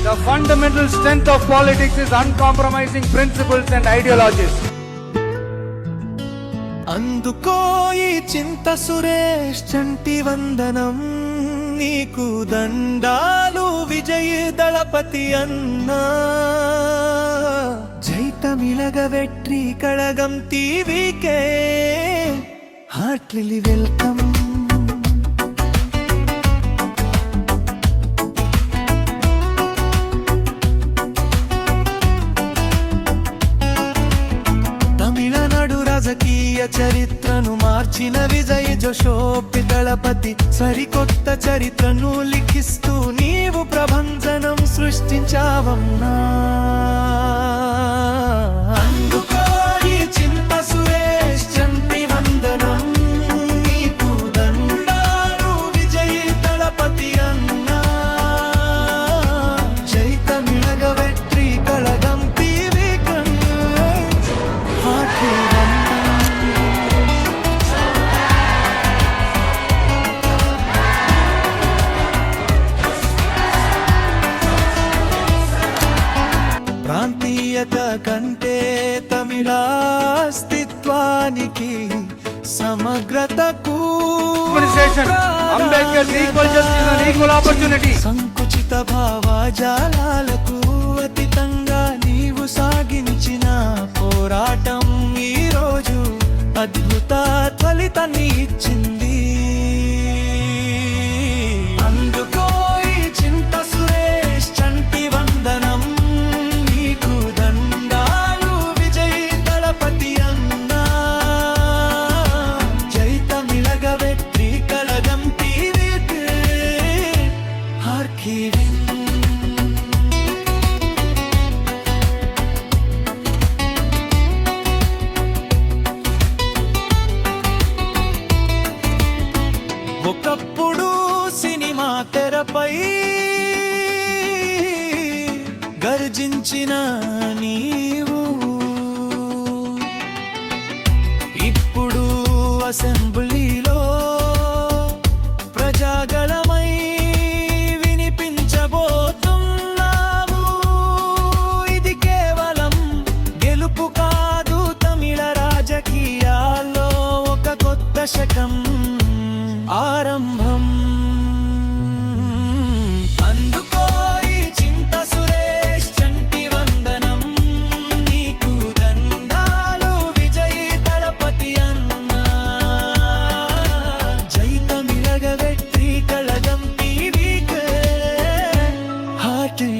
The fundamental strength of politics is uncompromising principles and ideologies. అందుకో ఈ చింత సురేష్ చంటి వందనం నీకు దండాలు విజయ దళపతి అన్నా జైతమిళగ Vettri Kazhagam TVK heartily welcome. రాజకీయ చరిత్రను మార్చిన విజయ్ జోషోపి దళపతి సరికొత్త చరిత్రను లిఖిస్తూ నీవు ప్రభంజనం సృష్టించావన్నా. అందుకో ఈ చింత సురేష్ చంటి వందనం నీకు దండాలు విజయ్ దళపతి అన్నా జైతమిళగ వెట్రి కళగం టీవీ ప్రాంతీయత కంటే తమిళ అస్తిత్వానికి సమగ్రతకు సంకుచిత భావజాలాలకు అతీతంగా నీవు సాగించిన పోరాటం ఈ రోజు అద్భుత ఫలితాన్ని ఇచ్చింది. అందుకో ఈ చింత సురేష్ చంటి వందనం నీకు దండాలు విజయ్ దళపతి అన్నా జైతమిళగ వెట్రి కళగం టీవీకే హార్ట్లీ ఒకప్పుడు సినిమా తెరపై గర్జించిన నీవు ఇప్పుడు అసెంబ్లీలో ప్రజాగళమై వినిపించబోతున్నావు. ఇది కేవలం గెలుపు కాదు, తమిళ రాజకీయాల్లో ఒక కొత్త శకం ఆరంభం. అందుకో ఈ చింత సురేష్ చంటి వందనం నీకు దండాలు విజయ్ దళపతి అన్నా జైతమిళగ వెట్రి కళగం టీవీకే హార్ట్లీ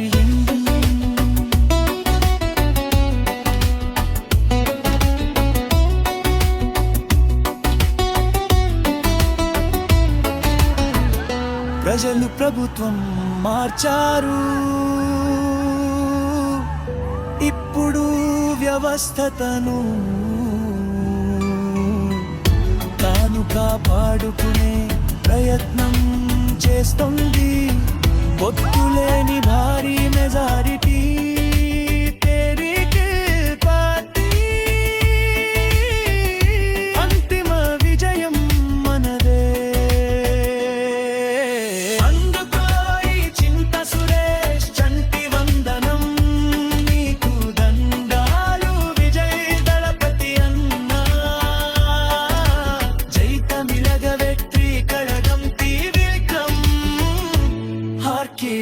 ప్రజలు ప్రభుత్వం మార్చారు, ఇప్పుడు వ్యవస్థతను తాను కాపాడుకునే ప్రయత్నం చేస్తుంది. పొత్తులేని భారీ మెజారిటీ అంతిమ విజయం మనదే. అందుకో ఈ చింత సురేష్ చంటి వందనం నీకు దండాలు విజయ్ దళపతి అన్నా జైతమిళగ వెట్రి కళగం టీవీ హార్ట్లీ